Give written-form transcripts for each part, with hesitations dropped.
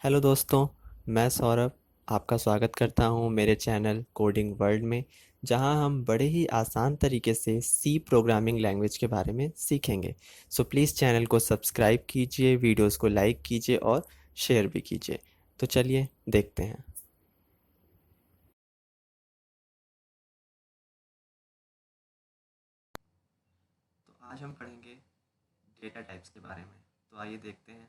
Hello दोस्तों, मैं सौरभ आपका स्वागत करता हूं मेरे चैनल कोडिंग वर्ल्ड में, जहां हम बड़े ही आसान तरीके से सी प्रोग्रामिंग लैंग्वेज के बारे में सीखेंगे। सो प्लीज़ चैनल को सब्सक्राइब कीजिए, वीडियोस को लाइक कीजिए और शेयर भी कीजिए। तो चलिए देखते हैं। तो आज हम पढ़ेंगे डेटा टाइप्स के बारे में। तो आइए देखते हैं।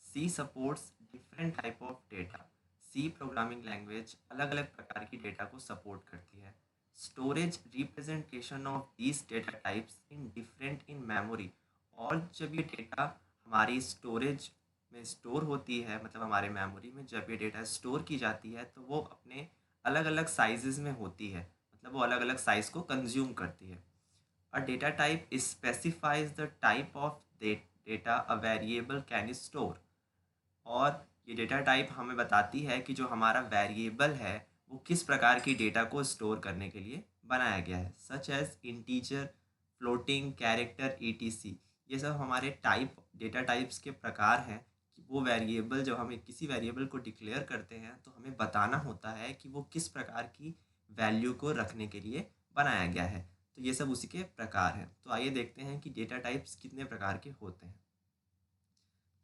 C supports different type of data. C programming language अलग अलग प्रकार की डेटा को सपोर्ट करती है। Storage representation of these data types in different in memory. और जब ये डेटा हमारी स्टोरेज में स्टोर होती है, मतलब हमारे मेमोरी में जब ये डेटा स्टोर की जाती है, तो वो अपने अलग अलग साइजेस में होती है, मतलब वो अलग अलग साइज को कंज्यूम करती है। A data type specifies the type of data a variable can store। और ये डेटा टाइप हमें बताती है कि जो हमारा वेरिएबल है वो किस प्रकार की डेटा को स्टोर करने के लिए बनाया गया है, such as integer, floating, character, ETC. ये सब हमारे टाइप डेटा टाइप्स के प्रकार हैं कि वो वेरिएबल, जब हमें किसी वेरिएबल को डिक्लेयर करते हैं तो हमें बताना होता है कि वो किस प्रकार की वैल्यू को रखने के लिए बनाया गया है। तो ये सब उसी के प्रकार हैं। तो आइए देखते हैं कि डेटा टाइप्स कितने प्रकार के होते हैं।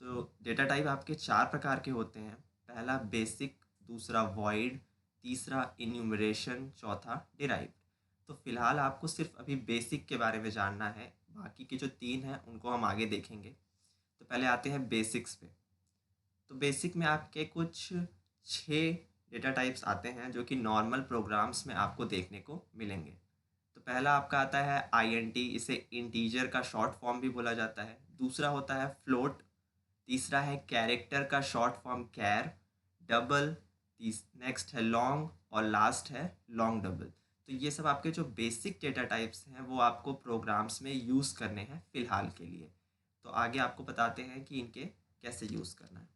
तो डेटा टाइप आपके 4 प्रकार के होते हैं। पहला बेसिक, दूसरा वॉइड, तीसरा इन्यूमरेशन, चौथा डिराइव्ड। तो फिलहाल आपको सिर्फ अभी बेसिक के बारे में जानना है, बाकी के जो 3 हैं उनको हम आगे देखेंगे। तो पहले आते हैं बेसिक्स पे। तो बेसिक में आपके कुछ 6 डेटा टाइप्स आते हैं जो कि नॉर्मल प्रोग्राम्स में आपको देखने को मिलेंगे। तो पहला आपका आता है आईएनटी, इसे इंटीजर का शॉर्ट फॉर्म भी बोला जाता है। दूसरा होता है फ्लोट। तीसरा है कैरेक्टर का शॉर्ट फॉर्म कैर, डबल। नेक्स्ट है लॉन्ग और लास्ट है लॉन्ग डबल। तो ये सब आपके जो बेसिक डेटा टाइप्स हैं वो आपको प्रोग्राम्स में यूज़ करने हैं फ़िलहाल के लिए। तो आगे आपको बताते हैं कि इनके कैसे यूज़ करना है।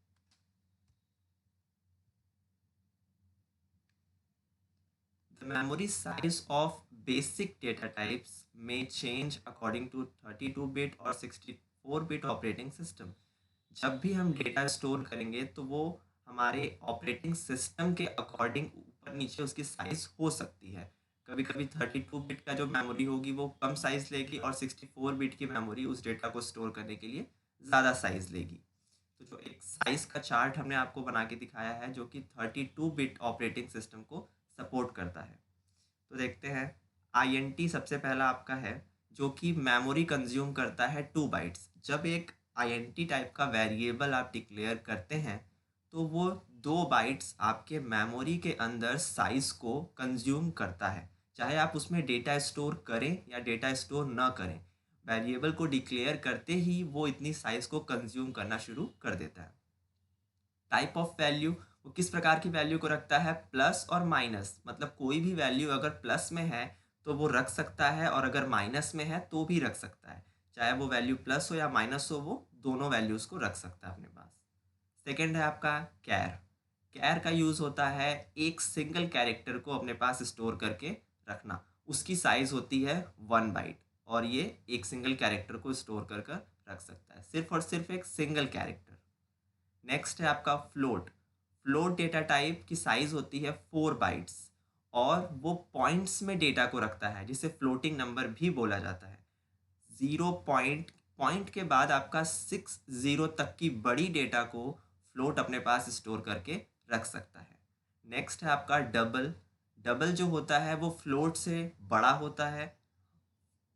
The memory size of basic data types may change according to 32-bit और 64-bit ऑपरेटिंग सिस्टम। जब भी हम डेटा स्टोर करेंगे तो वो हमारे ऑपरेटिंग सिस्टम के अकॉर्डिंग ऊपर नीचे उसकी साइज़ हो सकती है। कभी कभी 32 बिट का जो मेमोरी होगी वो कम साइज़ लेगी और 64 बिट की मेमोरी उस डेटा को स्टोर करने के लिए ज़्यादा साइज़ लेगी। तो जो एक साइज़ का चार्ट हमने आपको बना के दिखाया है जो कि 32 बिट ऑपरेटिंग सिस्टम को सपोर्ट करता है। तो देखते हैं। आईएनटी सबसे पहला आपका है जो कि मेमोरी कंज्यूम करता है 2 बाइट्स। जब एक आईएनटी टाइप का वेरिएबल आप डिक्लेयर करते हैं तो वो 2 बाइट्स आपके मेमोरी के अंदर साइज़ को कंज्यूम करता है, चाहे आप उसमें डेटा स्टोर करें या डेटा स्टोर ना करें। वेरिएबल को डिक्लेयर करते ही वो इतनी साइज़ को कंज्यूम करना शुरू कर देता है। टाइप ऑफ वैल्यू, वो किस प्रकार की वैल्यू को रखता है, प्लस और माइनस। मतलब कोई भी वैल्यू अगर प्लस में है तो वो रख सकता है और अगर माइनस में है तो भी रख सकता है। चाहे वो वैल्यू प्लस हो या माइनस हो, वो दोनों वैल्यूज़ को रख सकता है अपने पास। सेकेंड है आपका कैर। कैर का यूज़ होता है एक सिंगल कैरेक्टर को अपने पास स्टोर करके रखना। उसकी साइज़ होती है 1 बाइट और ये एक सिंगल कैरेक्टर को स्टोर कर कर रख सकता है, सिर्फ और सिर्फ एक सिंगल कैरेक्टर। नेक्स्ट है आपका फ्लोट। फ्लोट डेटा टाइप की साइज होती है 4 बाइट्स और वो पॉइंट्स में डेटा को रखता है, जिसे फ्लोटिंग नंबर भी बोला जाता है। 0 पॉइंट पॉइंट के बाद आपका 60 तक की बड़ी डेटा को फ्लोट अपने पास स्टोर करके रख सकता है। नेक्स्ट है आपका डबल। डबल जो होता है वो फ्लोट से बड़ा होता है।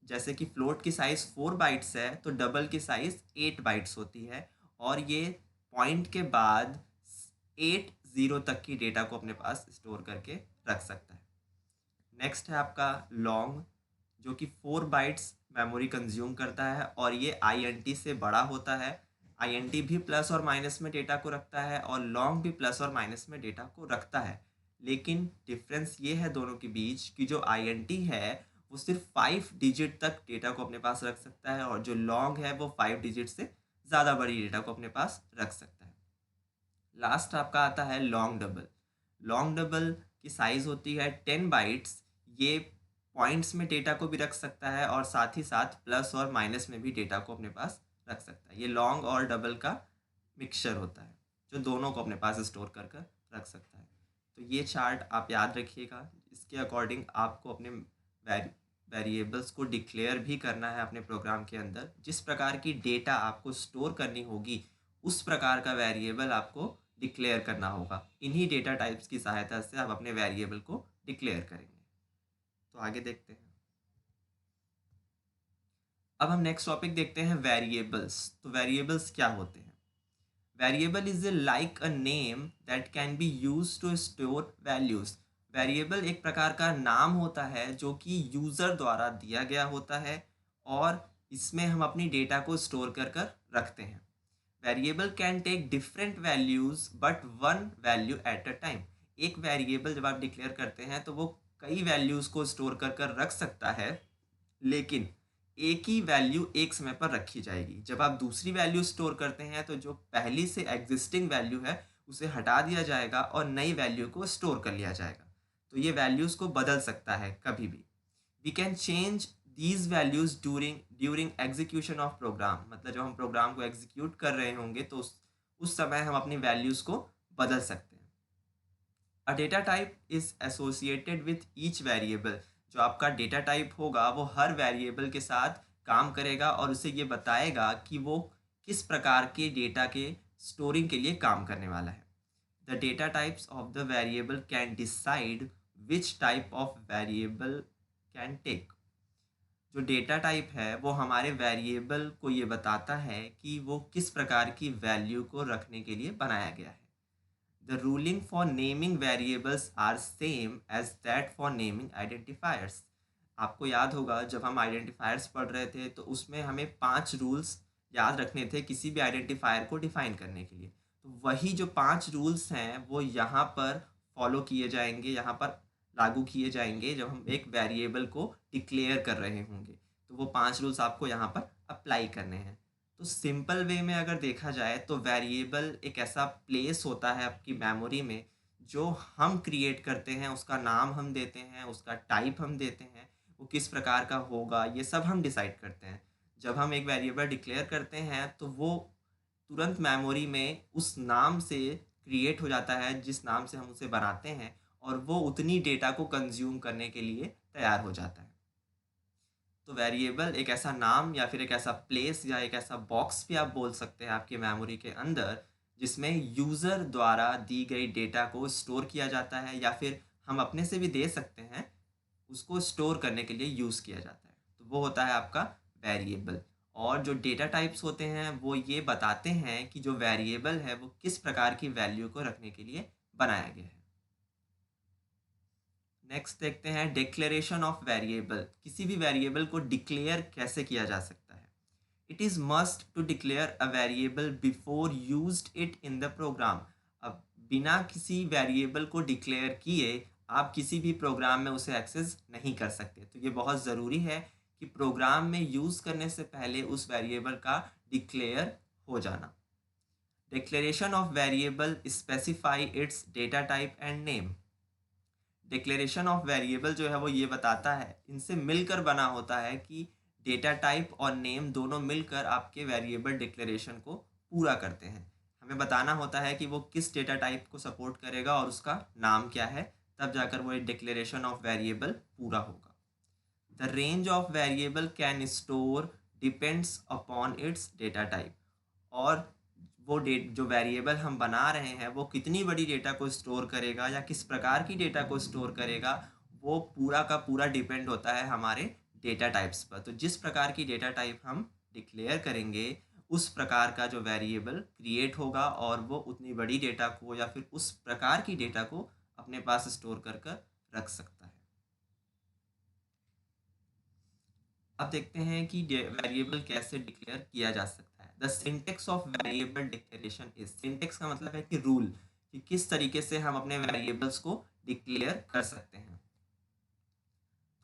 जैसे कि फ्लोट की साइज़ 4 बाइट्स है तो डबल की साइज़ 8 बाइट्स होती है और ये पॉइंट के बाद 80 तक की डेटा को अपने पास स्टोर करके रख सकता है। नेक्स्ट है आपका लॉन्ग, जो कि 4 बाइट्स मेमोरी कंज्यूम करता है और ये आईएनटी से बड़ा होता है। आईएनटी भी प्लस और माइनस में डेटा को रखता है और लॉन्ग भी प्लस और माइनस में डेटा को रखता है। लेकिन डिफरेंस ये है दोनों के बीच कि जो आईएनटी है वो सिर्फ 5 डिजिट तक डेटा को अपने पास रख सकता है और जो लॉन्ग है वो 5 डिजिट से ज़्यादा बड़ी डेटा को अपने पास रख सकता है। लास्ट आपका आता है लॉन्ग डबल। लॉन्ग डबल की साइज़ होती है 10 बाइट्स। ये पॉइंट्स में डेटा को भी रख सकता है और साथ ही साथ प्लस और माइनस में भी डेटा को अपने पास रख सकता है। ये लॉन्ग और डबल का मिक्सचर होता है। जो दोनों को अपने पास स्टोर कर कर रख सकता है। तो ये चार्ट आप याद रखिएगा। इसके अकॉर्डिंग आपको अपने वेरिएबल्स को डिक्लेयर भी करना है अपने प्रोग्राम के अंदर। जिस प्रकार की डेटा आपको स्टोर करनी होगी उस प्रकार का वेरिएबल आपको डिक्लेयर करना होगा। इन्हीं डेटा टाइप्स की सहायता से आप अपने वेरिएबल को डिक्लेयर करेंगे। तो आगे देखते हैं। अब हम नेक्स्ट टॉपिक देखते हैं वेरिएबल्स। तो वेरिएबल्स क्या होते हैं? Variable is like a name that can be use to store values. Variable एक प्रकार का नाम होता है जो कि यूज़र द्वारा दिया गया होता है और इसमें हम अपनी डेटा को स्टोर कर कर रखते हैं। Variable can take different values but one value at a time. एक वेरिएबल जब आप डिक्लेयर करते हैं तो वो कई वैल्यूज को स्टोर कर कर रख सकता है, लेकिन एक ही वैल्यू एक समय पर रखी जाएगी। जब आप दूसरी वैल्यू स्टोर करते हैं तो जो पहली से एग्जिस्टिंग वैल्यू है उसे हटा दिया जाएगा और नई वैल्यू को स्टोर कर लिया जाएगा। तो ये वैल्यूज को बदल सकता है कभी भी। We can change these values during execution of program. मतलब जब हम प्रोग्राम को एग्जीक्यूट कर रहे होंगे तो उस समय हम अपनी वैल्यूज को बदल सकते हैं। A data type is associated with each variable. जो आपका डेटा टाइप होगा वो हर वेरिएबल के साथ काम करेगा और उसे ये बताएगा कि वो किस प्रकार के डेटा के स्टोरिंग के लिए काम करने वाला है। The data types of the variable can decide which type of variable can take. जो डेटा टाइप है वो हमारे वेरिएबल को ये बताता है कि वो किस प्रकार की वैल्यू को रखने के लिए बनाया गया है। The ruling for naming variables are same as that for naming identifiers. आपको याद होगा जब हम आइडेंटिफायर्स पढ़ रहे थे तो उसमें हमें 5 रूल्स याद रखने थे किसी भी आइडेंटिफायर को डिफाइन करने के लिए। तो वही जो 5 रूल्स हैं वो यहाँ पर फॉलो किए जाएंगे, यहाँ पर लागू किए जाएंगे जब हम एक वेरिएबल को डिक्लेयर कर रहे होंगे। तो वो 5 रूल्स आपको यहाँ पर अप्लाई करने हैं। तो सिंपल वे में अगर देखा जाए तो वेरिएबल एक ऐसा प्लेस होता है आपकी मेमोरी में जो हम क्रिएट करते हैं, उसका नाम हम देते हैं, उसका टाइप हम देते हैं, वो किस प्रकार का होगा ये सब हम डिसाइड करते हैं। जब हम एक वेरिएबल डिक्लेयर करते हैं तो वो तुरंत मेमोरी में उस नाम से क्रिएट हो जाता है जिस नाम से हम उसे बनाते हैं और वो उतनी डेटा को कंज्यूम करने के लिए तैयार हो जाता है। तो वेरिएबल एक ऐसा नाम या फिर एक ऐसा प्लेस या एक ऐसा बॉक्स भी आप बोल सकते हैं आपकी मेमोरी के अंदर जिसमें यूज़र द्वारा दी गई डेटा को स्टोर किया जाता है या फिर हम अपने से भी दे सकते हैं, उसको स्टोर करने के लिए यूज़ किया जाता है। तो वो होता है आपका वेरिएबल। और जो डेटा टाइप्स होते हैं वो ये बताते हैं कि जो वेरिएबल है वो किस प्रकार की वैल्यू को रखने के लिए बनाया गया है। नेक्स्ट देखते हैं डिक्लेरेशन ऑफ वेरिएबल। किसी भी वेरिएबल को डिक्लेयर कैसे किया जा सकता है? It is must to declare a variable before used it in the program. अब बिना किसी वेरिएबल को डिक्लेयर किए आप किसी भी प्रोग्राम में उसे एक्सेस नहीं कर सकते। तो ये बहुत ज़रूरी है कि प्रोग्राम में यूज़ करने से पहले उस वेरिएबल का डिक्लेयर हो जाना। Declaration of variable specify it's data type and name. Declaration of variable जो है वो ये बताता है, इनसे मिलकर बना होता है कि डेटा टाइप और नेम दोनों मिलकर आपके वेरिएबल डिक्लेरेशन को पूरा करते हैं। हमें बताना होता है कि वो किस डेटा टाइप को सपोर्ट करेगा और उसका नाम क्या है, तब जाकर वो एक डिक्लेरेशन ऑफ वेरिएबल पूरा होगा। The range of variable can store depends upon its data type. और वो डेट जो वेरिएबल हम बना रहे हैं वो कितनी बड़ी डेटा को स्टोर करेगा या किस प्रकार की डेटा को स्टोर करेगा, वो पूरा का पूरा डिपेंड होता है हमारे डेटा टाइप्स पर। तो जिस प्रकार की डेटा टाइप हम डिक्लेयर करेंगे उस प्रकार का जो वेरिएबल क्रिएट होगा और वो उतनी बड़ी डेटा को या फिर उस प्रकार की डेटा को अपने पास स्टोर कर कर रख सकता है। अब देखते हैं कि वेरिएबल कैसे डिक्लेयर किया जा सकता है। The syntax of variable declaration is. Syntax का मतलब है कि रूल, कि किस तरीके से हम अपने वेरिएबल्स को डिक्लेयर कर सकते हैं।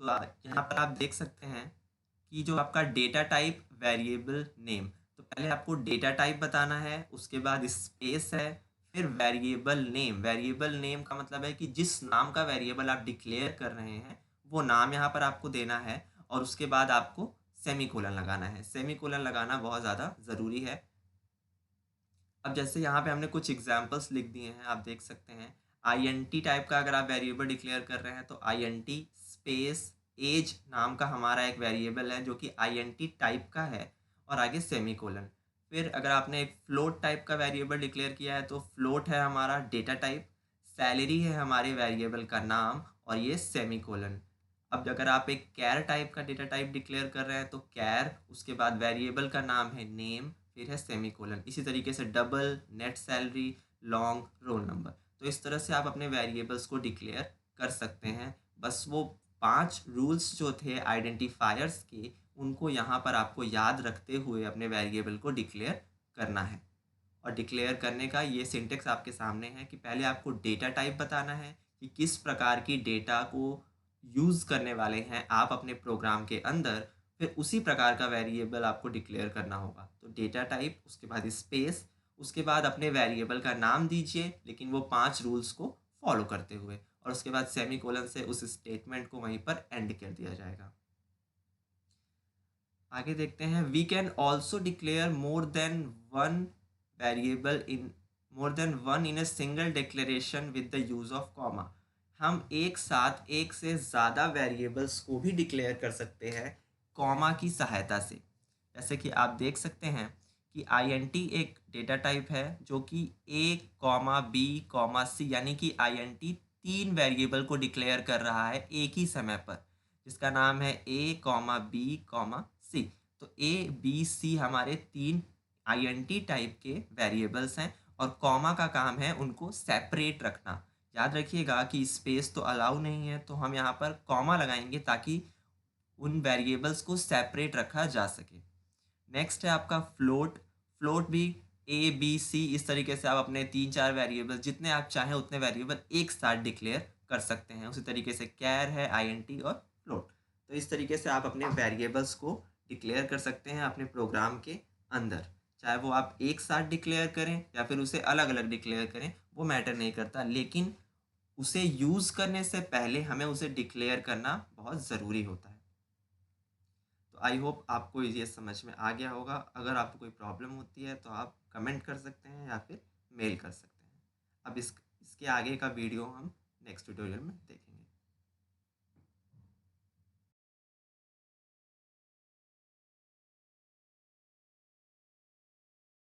तो यहाँ पर आप देख सकते हैं कि जो आपका डेटा टाइप वेरिएबल नेम, तो पहले आपको डेटा टाइप बताना है, उसके बाद स्पेस है, फिर वेरिएबल नेम। वेरिएबल नेम का मतलब है कि जिस नाम का वेरिएबल आप डिक्लेयर कर रहे हैं वो नाम यहाँ पर आपको देना है और उसके बाद आपको सेमीकोलन लगाना है। सेमीकोलन लगाना बहुत ज़्यादा ज़रूरी है। अब जैसे यहाँ पे हमने कुछ एग्जांपल्स लिख दिए हैं, आप देख सकते हैं। आईएनटी टाइप का अगर आप वेरिएबल डिक्लेयर कर रहे हैं तो आईएनटी स्पेस एज नाम का हमारा एक वेरिएबल है जो कि आईएनटी टाइप का है, और आगे सेमीकोलन। फिर अगर आपने एक फ्लोट टाइप का वेरिएबल डिक्लेयर किया है तो फ्लोट है हमारा डेटा टाइप, सैलरी है हमारे वेरिएबल का नाम, और ये सेमीकोलन। अब अगर आप एक कैर टाइप का डेटा टाइप डिक्लेयर कर रहे हैं तो कैर, उसके बाद वेरिएबल का नाम है नेम, फिर है सेमीकोलन। इसी तरीके से double, net salary, long, roll number. तो इस तरह से आप अपने वेरिएबल्स को डिक्लेयर कर सकते हैं। बस वो 5 रूल्स जो थे आइडेंटिफायर्स के, उनको यहाँ पर आपको याद रखते हुए अपने वेरिएबल को डिक्लेयर करना है। और डिक्लेयर करने का ये सिंटेक्स आपके सामने है कि पहले आपको डेटा टाइप बताना है कि किस प्रकार की डेटा को यूज़ करने वाले हैं आप अपने प्रोग्राम के अंदर। फिर उसी प्रकार का वेरिएबल आपको डिक्लेयर करना होगा। तो डेटा टाइप, उसके बाद स्पेस, उसके बाद अपने वेरिएबल का नाम दीजिए लेकिन वो 5 रूल्स को फॉलो करते हुए, और उसके बाद सेमीकोलन से उस स्टेटमेंट को वहीं पर एंड कर दिया जाएगा। आगे देखते हैं। We can also declare variable in more than one in a single declaration with the use of comma. हम एक साथ एक से ज़्यादा वेरिएबल्स को भी डिक्लेयर कर सकते हैं कॉमा की सहायता से। जैसे कि आप देख सकते हैं कि आईएनटी एक डेटा टाइप है जो कि ए कॉमा बी कॉमा सी, यानी कि आईएनटी 3 वेरिएबल को डिक्लेयर कर रहा है एक ही समय पर, जिसका नाम है ए कॉमा बी कॉमा सी। तो ए बी सी हमारे 3 आईएनटी टाइप के वेरिएबल्स हैं, और कॉमा का काम है उनको सेपरेट रखना। याद रखिएगा कि स्पेस तो अलाउ नहीं है, तो हम यहाँ पर कॉमा लगाएंगे ताकि उन वेरिएबल्स को सेपरेट रखा जा सके। नेक्स्ट है आपका फ्लोट। फ्लोट भी ए बी सी, इस तरीके से आप अपने 3-4 वेरिएबल, जितने आप चाहें उतने वेरिएबल एक साथ डिक्लेयर कर सकते हैं। उसी तरीके से कैर है, आईएनटी और फ्लोट। तो इस तरीके से आप अपने वेरिएबल्स को डिक्लेयर कर सकते हैं अपने प्रोग्राम के अंदर। चाहे वो आप एक साथ डिक्लेयर करें या फिर उसे अलग अलग डिक्लेयर करें, वो मैटर नहीं करता, लेकिन उसे यूज़ करने से पहले हमें उसे डिक्लेयर करना बहुत ज़रूरी होता है। तो आई होप आपको ये समझ में आ गया होगा। अगर आपको कोई प्रॉब्लम होती है तो आप कमेंट कर सकते हैं या फिर मेल कर सकते हैं। अब इसके आगे का वीडियो हम नेक्स्ट ट्यूटोरियल में देखेंगे।